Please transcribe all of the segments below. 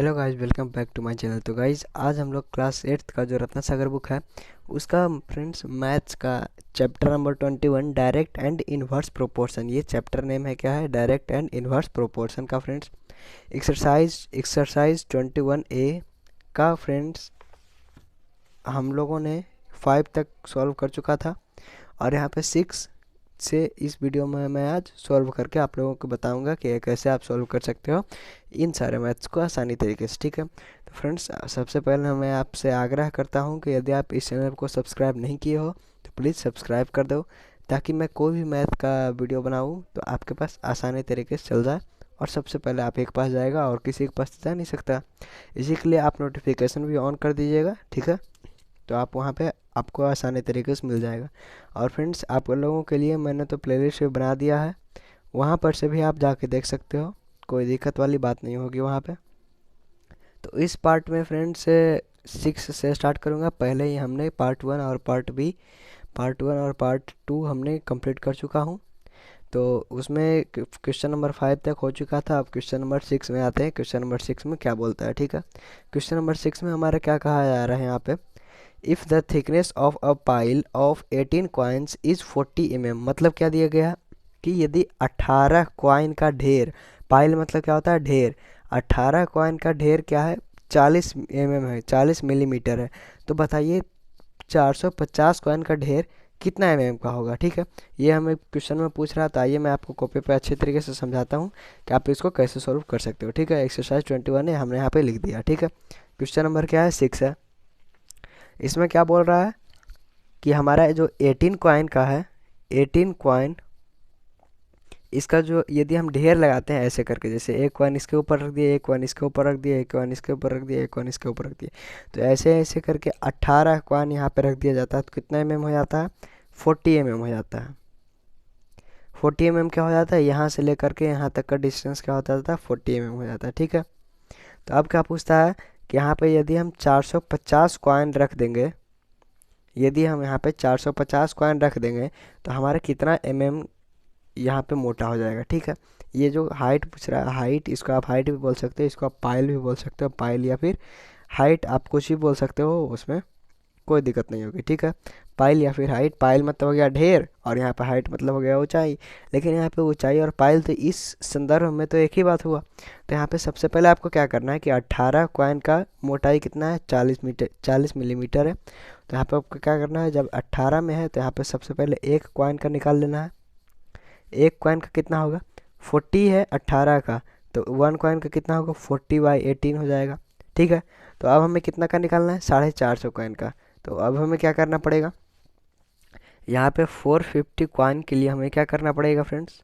Hello guys, welcome back to my channel. तो guys आज हम लोग क्लास 8th का जो रत्न सागर बुक है उसका फ्रेंड्स मैथ्स का chapter number 21 direct and inverse proportion, ये चैप्टर नेम है क्या है, डायरेक्ट एंड इनवर्स प्रोपोर्शन का फ्रेंड्स एक्सरसाइज 21A का फ्रेंड्स हम लोगों ने 5 तक सॉल्व कर चुका था और यहाँ पे 6 से इस वीडियो में मैं आज सॉल्व करके आप लोगों को बताऊंगा कि कैसे आप सॉल्व कर सकते हो इन सारे मैथ्स को आसानी तरीके से। ठीक है, तो फ्रेंड्स सबसे पहले मैं आपसे आग्रह करता हूं कि यदि आप इस चैनल को सब्सक्राइब नहीं किए हो तो प्लीज़ सब्सक्राइब कर दो, ताकि मैं कोई भी मैथ का वीडियो बनाऊँ तो आपके पास आसानी तरीके से चल जाए और सबसे पहले आप एक पास जाएगा और किसी के पास जा नहीं सकता। इसी के लिए आप नोटिफिकेशन भी ऑन कर दीजिएगा। ठीक है, तो आप वहाँ पे आपको आसानी तरीके से मिल जाएगा। और फ्रेंड्स आप लोगों के लिए मैंने तो प्लेलिस्ट भी बना दिया है, वहाँ पर से भी आप जाके देख सकते हो, कोई दिक्कत वाली बात नहीं होगी वहाँ पे। तो इस पार्ट में फ्रेंड्स 6 से स्टार्ट करूँगा। पहले ही हमने पार्ट 1 और पार्ट 2 हमने कंप्लीट कर चुका हूँ, तो उसमें क्वेश्चन नंबर 5 तक हो चुका था। अब क्वेश्चन नंबर 6 में आते हैं। क्वेश्चन नंबर 6 में क्या बोलता है, ठीक है। क्वेश्चन नंबर 6 में हमारा क्या कहा जा रहा है यहाँ पे, if the thickness of a pile of 18 coins is 40 mm। मतलब क्या दिया गया कि यदि 18 कॉइन का ढेर, पाइल मतलब क्या होता है, ढेर, 18 कॉइन का ढेर क्या है, 40 mm है, 40 मिलीमीटर है। तो बताइए 450 कॉइन का ढेर कितना mm का होगा। ठीक है, ये हमें क्वेश्चन में पूछ रहा था। आइए मैं आपको कॉपी पे अच्छे तरीके से समझाता हूँ कि आप इसको कैसे सॉल्व कर सकते हो। ठीक है, एक्सरसाइज 21 है, हमने यहाँ पे लिख दिया। ठीक है, क्वेश्चन नंबर क्या है, 6 है। इसमें क्या बोल रहा है कि हमारा जो 18 कॉइन का है, 18 कॉइन, इसका जो यदि हम ढेर लगाते हैं ऐसे करके, जैसे एक कॉइन इसके ऊपर रख दिए, एक कॉइन इसके ऊपर रख दिए, एक कॉइन इसके ऊपर रख दिए, एक कॉइन इसके ऊपर रख दिए, तो ऐसे ऐसे करके 18 कॉइन यहाँ पे रख दिया जाता है। तो कितना mm हो जाता है, 40 mm हो जाता है। 40 mm क्या हो जाता है, यहाँ से लेकर के यहाँ तक का डिस्टेंस क्या होता था, 40 mm हो जाता है। ठीक है, तो अब क्या पूछता है कि यहाँ पे यदि हम 450 कॉइन रख देंगे, यदि हम यहाँ पे 450 कॉइन रख देंगे तो हमारा कितना mm यहाँ पे मोटा हो जाएगा। ठीक है, ये जो हाइट पूछ रहा है, हाइट, इसको आप हाइट भी बोल सकते हो, इसको आप पाइल भी बोल सकते हो, पाइल या फिर हाइट आप कुछ भी बोल सकते हो, उसमें कोई दिक्कत नहीं होगी। ठीक है, पाइल या फिर हाइट, पाइल मतलब हो गया ढेर और यहाँ पे हाइट मतलब हो गया ऊंचाई। लेकिन यहाँ पे ऊंचाई और पाइल तो इस संदर्भ में तो एक ही बात हुआ। तो यहाँ पे सबसे पहले आपको क्या करना है कि 18 कॉइन का मोटाई कितना है, 40 मिलीमीटर है। तो यहाँ पे आपको क्या करना है, जब 18 में है तो यहाँ पे सबसे पहले एक कॉइन का निकाल लेना है। एक कॉइन का कितना होगा, 40 है 18 का, तो 1 कॉइन का कितना होगा, 40/18 हो जाएगा। ठीक है, तो अब हमें कितना का निकालना है, 450 कॉइन का। तो अब हमें क्या करना पड़ेगा, यहाँ पे 450 कॉइन के लिए हमें क्या करना पड़ेगा फ्रेंड्स,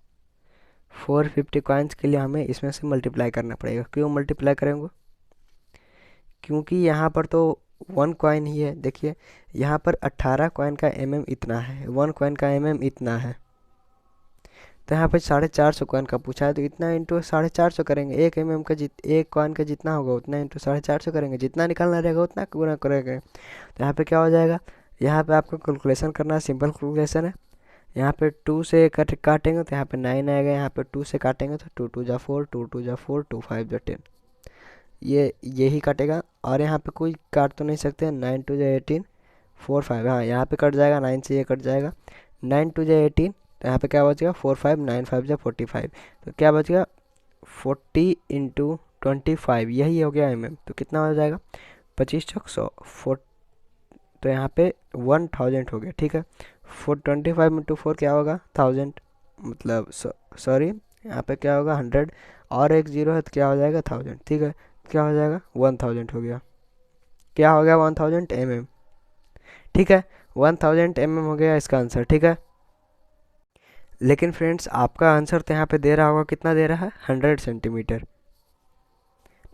450 कॉइन्स के लिए हमें इसमें से मल्टीप्लाई करना पड़ेगा। क्यों मल्टीप्लाई करेंगे, क्योंकि यहाँ पर तो 1 कॉइन ही है। देखिए यहाँ पर 18 कॉइन का इतना है, 1 कॉइन का इतना है, तो यहाँ पे 450 कॉइन का पूछा है, तो इतना इंटू 450 करेंगे। एक कॉइन का जितना होगा उतना इंटू 450 करेंगे, जितना निकालना रहेगा उतना गुना करेंगे। तो यहाँ पे क्या हो जाएगा, यहाँ पे आपको कैलकुलेशन करना है, सिंपल कैलकुलेशन है। यहाँ पे 2 से काटेंगे तो यहाँ पे 9 आएगा, यहाँ पे 2 से काटेंगे तो 2 2 जा 4, 2 2 जा 4, 2 5 जा 10, यही काटेगा। और यहाँ पे कोई काट तो नहीं सकते, 9 2 जा 18, 4 5, हाँ यहाँ पे कट जाएगा, 9 से ये कट जाएगा, 9 2 जा 18, तो यहाँ पे क्या बचेगा, 4 5, 9 5 जा 45, तो क्या बचेगा 40 इंटू 25, यही हो गया तो कितना हो जाएगा, 25 चौक 100, तो यहाँ पे 1000 हो गया। ठीक है, 425 इंटू 4 क्या होगा, 1000, मतलब सॉरी यहाँ पे क्या होगा 100 और एक जीरो है तो क्या हो जाएगा 1000। ठीक है, क्या हो जाएगा 1000 हो गया, क्या हो गया 1000 ठीक है, 1000 हो गया इसका आंसर। ठीक है, लेकिन फ्रेंड्स आपका आंसर तो यहाँ पे दे रहा होगा, कितना दे रहा है, 100 सेंटीमीटर।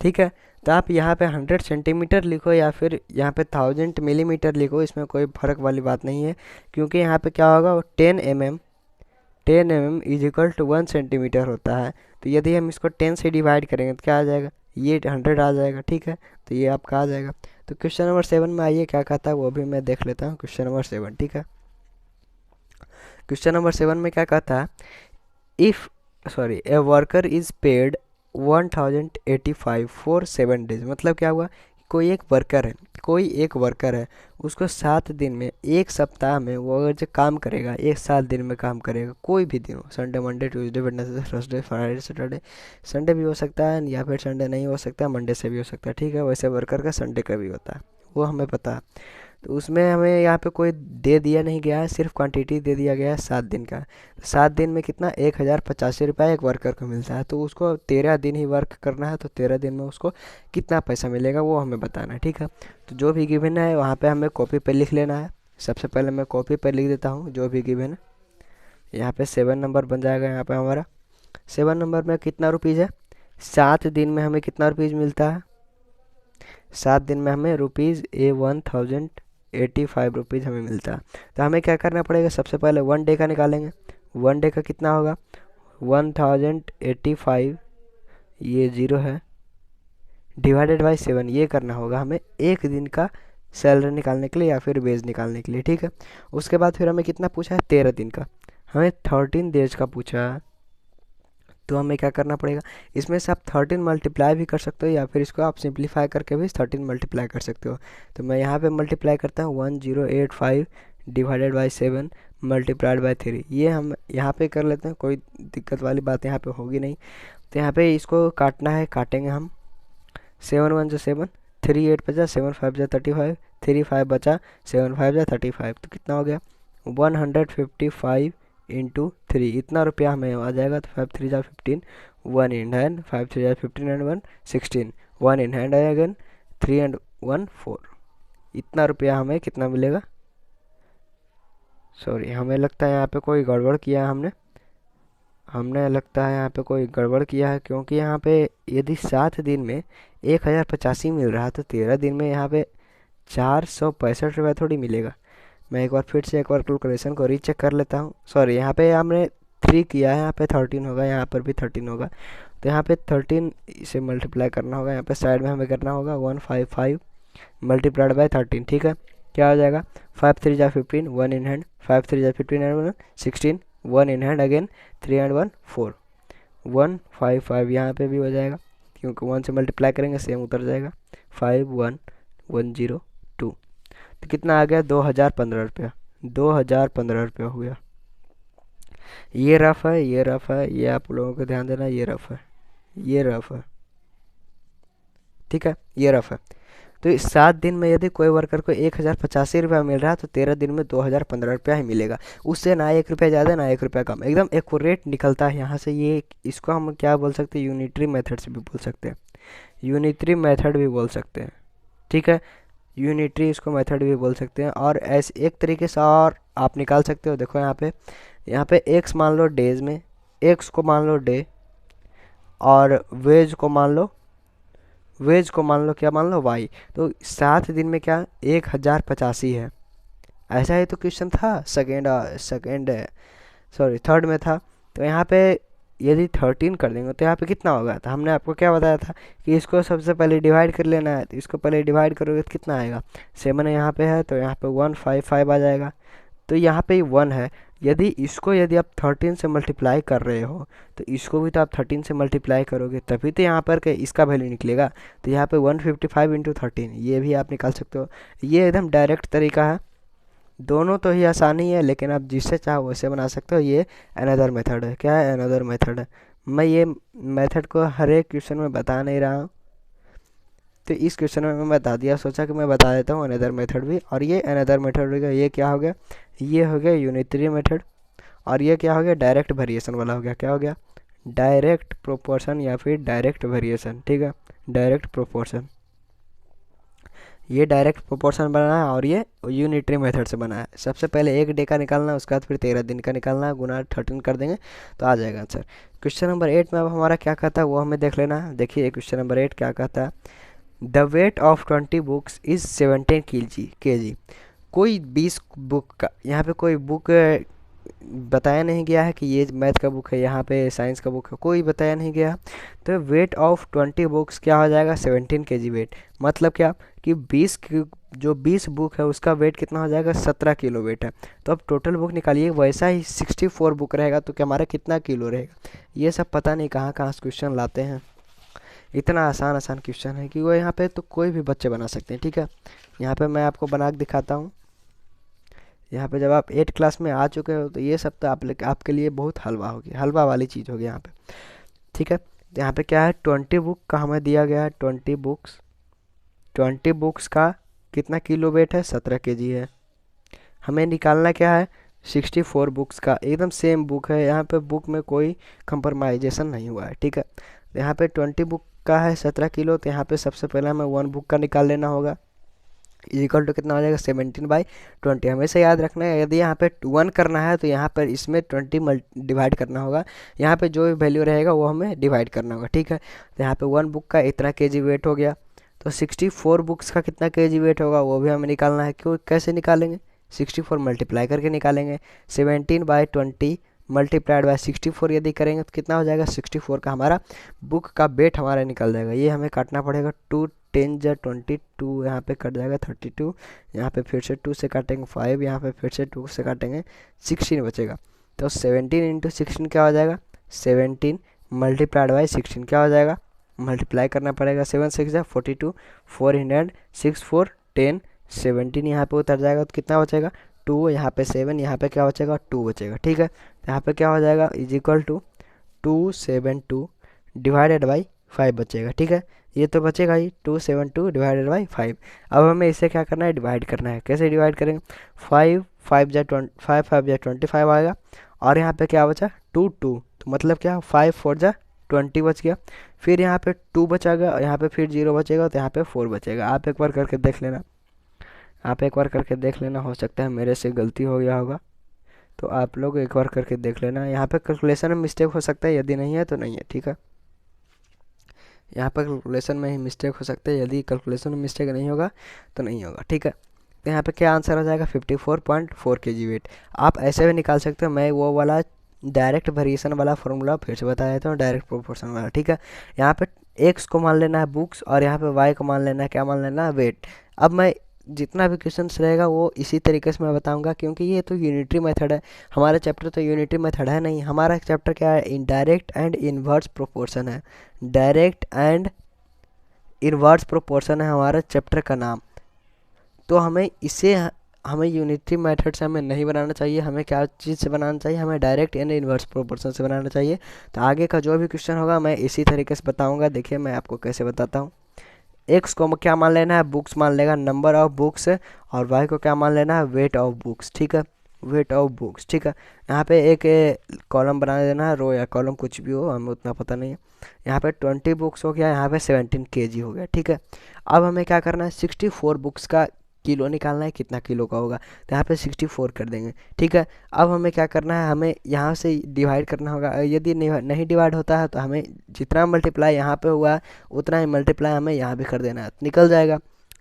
ठीक है, तो आप यहाँ पे 100 सेंटीमीटर लिखो या फिर यहाँ पे 1000 मिलीमीटर लिखो, इसमें कोई फ़र्क वाली बात नहीं है, क्योंकि यहाँ पे क्या होगा 10 mm is equal to 1 centimetre होता है। तो यदि हम इसको 10 से डिवाइड करेंगे तो क्या आ जाएगा, ये 100 आ जाएगा। ठीक है, तो ये आपका आ जाएगा। तो क्वेश्चन नंबर 7 में आइए क्या कहता है वो भी मैं देख लेता हूँ। क्वेश्चन नंबर 7, ठीक है, क्वेश्चन नंबर 7 में क्या कहता है, if a worker is paid 1085 for 7 days. मतलब क्या हुआ, कोई एक वर्कर है, उसको 7 दिन में, एक सप्ताह में वो अगर जो काम करेगा, एक 7 दिन में काम करेगा, कोई भी दिन हो, Sunday Monday Tuesday Wednesday Thursday Friday Saturday, Sunday भी हो सकता है या फिर संडे नहीं हो सकता, मंडे से भी हो सकता है, ठीक है। वैसे वर्कर का संडे का भी होता है, वो हमें पता है। तो उसमें हमें यहाँ पे कोई दे दिया नहीं गया है, सिर्फ क्वांटिटी दे दिया गया है 7 दिन का। 7 दिन में कितना, 1085 रुपये एक वर्कर को मिलता है। तो उसको 13 दिन ही वर्क करना है, तो 13 दिन में उसको कितना पैसा मिलेगा वो हमें बताना है, ठीक है। तो जो भी गिवन है वहाँ पे हमें कॉपी पे लिख लेना है। सबसे पहले मैं कॉपी पर लिख देता हूँ जो भी गिवन है। यहाँ पे 7 नंबर बन जाएगा। यहाँ पे हमारा 7 नंबर में कितना रुपीज़ है, 7 दिन में हमें कितना रुपीज़ मिलता है, 7 दिन में हमें ₹1085 हमें मिलता है। तो हमें क्या करना पड़ेगा, सबसे पहले 1 डे का निकालेंगे। 1 डे का कितना होगा, 1085, ये 0 है, डिवाइडेड बाई 7, ये करना होगा हमें एक दिन का सैलरी निकालने के लिए या फिर वेज निकालने के लिए, ठीक है। उसके बाद फिर हमें कितना पूछा है, 13 दिन का, हमें 13 डेज का पूछा है। तो हमें क्या करना पड़ेगा, इसमें से आप 13 मल्टीप्लाई भी कर सकते हो या फिर इसको आप सिंप्लीफाई करके भी 13 मल्टीप्लाई कर सकते हो। तो मैं यहाँ पे मल्टीप्लाई करता हूँ, 1085 डिवाइडेड बाई 7 मल्टीप्लाइड बाई 3। ये हम यहाँ पे कर लेते हैं, कोई दिक्कत वाली बात यहाँ पे होगी नहीं। तो यहाँ पे इसको काटना है, काटेंगे हम। 7 1 जो 7, 3 8 बचा, 7 5 जा 35, 3 5 बचा, 7 5 जा 35। तो कितना हो गया, 155 इंटू 3, इतना रुपया हमें आ जाएगा। तो 5 3 जा 15, 1 इन हैंड, 5 3 जा 15 एंड 1 16, 1 इन हैंड आया अगेन, 3 एंड 1 4। इतना रुपया हमें कितना मिलेगा। सॉरी, हमें लगता है यहाँ पे कोई गड़बड़ किया है हमने हमने लगता है यहाँ पे कोई गड़बड़ किया है, क्योंकि यहाँ पे यदि 7 दिन में 1085 मिल रहा है तो 13 दिन में यहाँ पे 465 रुपये थोड़ी मिलेगा। मैं एक बार फिर से एक बार कैलकुलेशन को रीचेक कर लेता हूँ। सॉरी, यहाँ पे हमने 3 किया है, यहाँ पे 13 होगा, यहाँ पर भी 13 होगा। तो यहाँ पे 13 से मल्टीप्लाई करना होगा, यहाँ पे साइड में हमें करना होगा 155 मल्टीप्लाइड बाय 13, ठीक है। क्या हो जाएगा, 5 3 जा 15, 1 इन हैंड, 5 3 जा 15 and 1 16, 1 in hand again, 3 and 1 4, 155 यहाँ पे भी हो जाएगा, क्योंकि 1 से मल्टीप्लाई करेंगे सेम उतर जाएगा। 51102, तो कितना आ गया, 2015 रुपया। 2015 रुपया हो गया। ये रफ है, ये रफ है, ये आप लोगों को ध्यान देना, ये रफ है, ये रफ है, ठीक है, ये रफ है। तो इस 7 दिन में यदि कोई वर्कर को 1085 रुपया मिल रहा है तो 13 दिन में 2015 रुपया ही मिलेगा। उससे ना 1 रुपया ज़्यादा ना 1 रुपया कम, एकदम एक्यूरेट निकलता है यहाँ से। ये इसको हम क्या बोल सकते हैं, यूनिटरी मेथड से भी बोल सकते हैं, यूनिटरी मेथड भी बोल सकते हैं, ठीक है। यूनिटरी इसको मेथड भी बोल सकते हैं। और ऐसे एक तरीके से और आप निकाल सकते हो, देखो यहाँ पे एक्स मान लो डेज में, एक्स को मान लो डे, और वेज को मान लो क्या, मान लो वाई। तो 7 दिन में क्या 1085 है। ऐसा ही तो क्वेश्चन था थर्ड में था। तो यहाँ पे यदि 13 कर देंगे तो यहाँ पे कितना होगा, तो हमने आपको क्या बताया था कि इसको सबसे पहले डिवाइड कर लेना है। तो इसको पहले डिवाइड करोगे तो कितना आएगा, 7 यहाँ पे है तो यहाँ पे 155 आ जाएगा। तो यहाँ पे 1 है, यदि आप 13 से मल्टीप्लाई कर रहे हो तो इसको भी तो आप 13 से मल्टीप्लाई करोगे, तभी तो यहाँ पर इसका वैल्यू निकलेगा। तो यहाँ पे 155 इंटू 13, ये भी आप निकाल सकते हो। ये एकदम डायरेक्ट तरीका है, दोनों तो ही आसानी है, लेकिन आप जिससे चाहो वैसे बना सकते हो। ये अनदर मेथड है, क्या है, अनदर मेथड है। मैं ये मेथड को हर एक क्वेश्चन में बता नहीं रहा हूँ, तो इस क्वेश्चन में मैं बता दिया, सोचा कि मैं बता देता हूँ अनदर मेथड भी। और ये अनदर मेथड हो गया, ये क्या हो गया, ये हो गया यूनिटरी मेथड। और ये क्या हो गया, डायरेक्ट वेरिएशन वाला हो गया। क्या हो गया, डायरेक्ट प्रोपोर्शन या फिर डायरेक्ट वेरिएशन, ठीक है, डायरेक्ट प्रोपोर्शन। ये डायरेक्ट प्रोपोर्शन बना है और ये यूनिटरी मेथड से बना है। सबसे पहले 1 डे का निकालना है, उसके बाद फिर 13 दिन का निकालना है, गुना 13 कर देंगे तो आ जाएगा आंसर। क्वेश्चन नंबर 8 में अब हमारा क्या कहता है वो हमें देख लेना है। देखिए क्वेश्चन नंबर 8 क्या कहता है, the weight of 20 books is 17 kg। कोई 20 बुक का, यहाँ पे कोई बुक बताया नहीं गया है कि ये मैथ का बुक है, यहाँ पे साइंस का बुक है, कोई बताया नहीं गया। तो वेट ऑफ 20 बुक्स क्या हो जाएगा, 17 kg वेट। मतलब क्या कि 20 बुक है उसका वेट कितना हो जाएगा, 17 किलो वेट है। तो अब टोटल बुक निकालिए, वैसा ही 64 बुक रहेगा तो क्या हमारा कितना किलो रहेगा। ये सब पता नहीं कहाँ कहाँ से क्वेश्चन लाते हैं। इतना आसान आसान क्वेश्चन है कि वो यहाँ पे तो कोई भी बच्चे बना सकते हैं, ठीक है। यहाँ पे मैं आपको बना के दिखाता हूँ। यहाँ पे जब आप 8 क्लास में आ चुके हो तो ये सब तो आपके लिए बहुत हलवा होगी, हलवा वाली चीज़ होगी यहाँ पे, ठीक है। तो यहाँ पे क्या है, 20 बुक का हमें दिया गया है, 20 बुक्स का कितना किलो वेट है, 17 केजी है। हमें निकालना क्या है, 64 बुक्स का, एकदम सेम बुक है, यहाँ पे बुक में कोई कंप्रोमाइजेशन नहीं हुआ है, ठीक है। तो यहाँ पे 20 बुक का है 17 किलो, तो यहाँ पे सबसे पहले हमें 1 बुक का निकाल लेना होगा। इक्वल टू कितना हो जाएगा, 17/20। हमेशा याद रखना है, यदि यहाँ पे 1 करना है तो यहाँ पर इसमें 20 डिवाइड करना होगा, यहाँ पे जो भी वैल्यू रहेगा वो हमें डिवाइड करना होगा, ठीक है। तो यहाँ पे 1 बुक का इतना केजी वेट हो गया, तो 64 बुक्स का कितना केजी वेट होगा वो भी हमें निकालना है। क्यों, कैसे निकालेंगे, 64 मल्टीप्लाई करके निकालेंगे। 17/20 मल्टीप्लाइड बाय 64 यदि करेंगे तो कितना हो जाएगा, 64 का हमारा बुक का वेट हमारा निकल जाएगा। ये हमें काटना पड़ेगा, 2 10 जा 22, यहाँ पे कट जाएगा 32, यहाँ पे फिर से 2 से काटेंगे 5, यहाँ पे फिर से 2 से काटेंगे 16 बचेगा। तो 17 इंटू 16 क्या हो जाएगा, 17 मल्टीप्लाइड बाई 16 क्या हो जाएगा, मल्टीप्लाई करना पड़ेगा, 7 6 जा 42, 400, 6 4 10, 17 यहाँ पे उतर जाएगा तो कितना बचेगा, 2, यहाँ पे 7, यहाँ पे क्या बचेगा, 2 बचेगा, ठीक है। तो यहाँ पे क्या हो जाएगा, is equal to 272 divided by 5 बचेगा, ठीक है। ये तो बचेगा ही, 272 डिवाइडेड बाई 5। अब हमें इसे क्या करना है, डिवाइड करना है। कैसे डिवाइड करेंगे, 5 5 जा 25 आएगा, और यहाँ पे क्या बचा, 2 2, तो मतलब क्या, 5 4 जा 20 बच गया। फिर यहाँ पे 2 बचेगा, यहाँ पे फिर 0 बचेगा, तो यहाँ पे 4 बचेगा। आप एक बार करके देख लेना, हो सकता है मेरे से गलती हो गया होगा, तो आप लोग एक बार करके देख लेना। यहाँ पे कैलकुलेशन में मिस्टेक हो सकता है, यदि नहीं है तो नहीं है, ठीक है। यहाँ पर कैलकुलेशन में ही मिस्टेक हो सकता है, यदि कैलकुलेशन में मिस्टेक नहीं होगा तो नहीं होगा, ठीक है। तो यहाँ पे क्या आंसर हो जाएगा, 54.4 केजी वेट। आप ऐसे भी निकाल सकते हो, मैं वो वाला डायरेक्ट वेरिएशन वाला फॉर्मूला फिर से बता देता हूँ, डायरेक्ट प्रोपोर्शन वाला, ठीक है। यहाँ पे एक्स को मान लेना है बुक्स, और यहाँ पे वाई को मान लेना है, क्या मान लेना है, वेट। अब मैं जितना भी क्वेश्चंस रहेगा वो इसी तरीके से मैं बताऊंगा, क्योंकि ये तो यूनिटरी मेथड है, हमारा चैप्टर तो यूनिटरी मेथड है नहीं, हमारा चैप्टर क्या है, इनडायरेक्ट एंड इन्वर्स प्रोपोर्शन है। डायरेक्ट एंड इन्वर्स प्रोपोर्शन है हमारा चैप्टर का नाम। तो हमें यूनिटरी मेथड से हमें नहीं बनाना चाहिए, हमें क्या चीज़ से बनाना चाहिए, हमें डायरेक्ट एंड इन्वर्स प्रोपोर्शन से बनाना चाहिए। तो आगे का जो भी क्वेश्चन होगा मैं इसी तरीके से बताऊंगा। देखिए मैं आपको कैसे बताता हूँ। एक्स को क्या मान लेना है, बुक्स मान लेगा, नंबर ऑफ बुक्स, और वाई को क्या मान लेना है, वेट ऑफ बुक्स, ठीक है, वेट ऑफ बुक्स, ठीक है। यहाँ पे एक कॉलम बना देना है, रो या कॉलम कुछ भी हो, हमें उतना पता नहीं है। यहाँ पे 20 बुक्स हो गया, यहाँ पे 17 केजी हो गया, ठीक है। अब हमें क्या करना है, 64 बुक्स का किलो निकालना है, कितना किलो का होगा, तो यहाँ पे 64 कर देंगे, ठीक है। अब हमें क्या करना है, हमें यहाँ से डिवाइड करना होगा। यदि नहीं डिवाइड होता है तो हमें जितना मल्टीप्लाई यहाँ पे हुआ है उतना ही मल्टीप्लाई हमें यहाँ भी कर देना है, निकल जाएगा।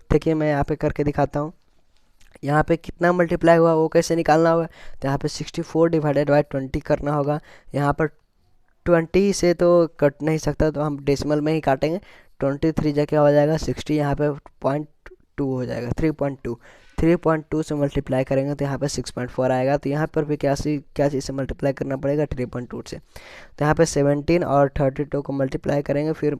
देखिए मैं यहाँ पे करके दिखाता हूँ, यहाँ पे कितना मल्टीप्लाई हुआ वो कैसे निकालना होगा। तो यहाँ पे 64 डिवाइडेड बाई 20 करना होगा। यहाँ पर 20 से तो कट नहीं सकता, तो हम डेसिमल में ही काटेंगे। 23 जा क्या हो जाएगा, 60, यहाँ पे 0.2 हो जाएगा, 3.2 से मल्टीप्लाई करेंगे तो यहाँ पे 6.4 आएगा। तो यहाँ पर भी क्या चीज़ से मल्टीप्लाई करना पड़ेगा, 3.2 से। तो यहाँ पे 17 और 32 को मल्टीप्लाई करेंगे, फिर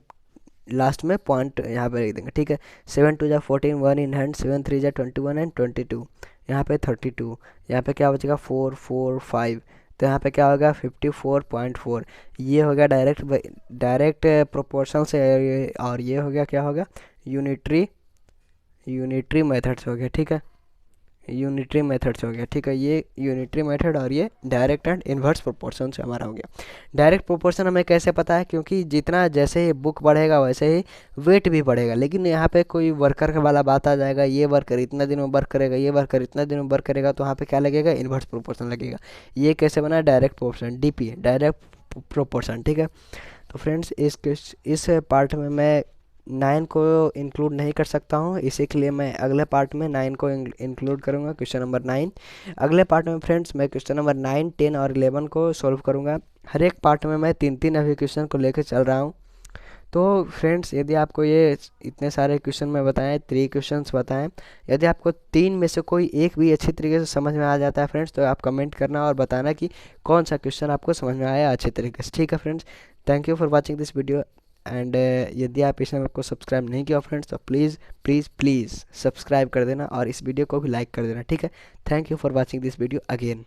लास्ट में पॉइंट यहाँ पे लिख देंगे, ठीक है। 7 2 जा 14, 1 इन हैंड, 7 3 जा 21 एंड 22, यहाँ पे 32, यहाँ पे क्या बचेगा, 4 4 5, तो यहाँ पे क्या होगा, 54.4। ये हो गया डायरेक्ट प्रोपोर्शन से, और ये हो गया क्या होगा, यूनिटरी मेथड से हो गया, ठीक है, यूनिटरी मेथड से हो गया, ठीक है। ये यूनिटरी मेथड और ये डायरेक्ट एंड इन्वर्स प्रोपोर्शन से हमारा हो गया। डायरेक्ट प्रोपोर्शन हमें कैसे पता है, क्योंकि जितना जैसे ही बुक बढ़ेगा वैसे ही वेट भी बढ़ेगा। लेकिन यहाँ पे कोई वर्कर वाला बात आ जाएगा, ये वर्कर इतना दिन में वर्क करेगा, ये वर्कर इतना दिन में वर्क करेगा, तो वहाँ पे क्या लगेगा, इन्वर्स प्रोपोर्शन लगेगा। ये कैसे बना, direct proportion, DP direct proportion, ठीक है। तो फ्रेंड्स इस पार्ट में मैं 9 को इंक्लूड नहीं कर सकता हूँ, इसी के लिए मैं अगले पार्ट में 9 को इंक्लूड करूँगा, क्वेश्चन नंबर 9। अगले पार्ट में फ्रेंड्स मैं क्वेश्चन नंबर 9 10 और 11 को सॉल्व करूँगा। हर एक पार्ट में मैं 3 अभी क्वेश्चन को लेकर चल रहा हूँ। तो फ्रेंड्स यदि आपको ये इतने सारे क्वेश्चन में बताएं, 3 क्वेश्चंस बताएं, यदि आपको 3 में से कोई एक भी अच्छी तरीके से समझ में आ जाता है फ्रेंड्स, तो आप कमेंट करना और बताना कि कौन सा क्वेश्चन आपको समझ में आया अच्छे तरीके से, ठीक है friends. Thank you for watching this video. And यदि आप इस चैनल को सब्सक्राइब नहीं किया फ्रेंड्स तो प्लीज़ प्लीज़ प्लीज़ सब्सक्राइब कर देना और इस वीडियो को भी लाइक कर देना, ठीक है। Thank you for watching this video again.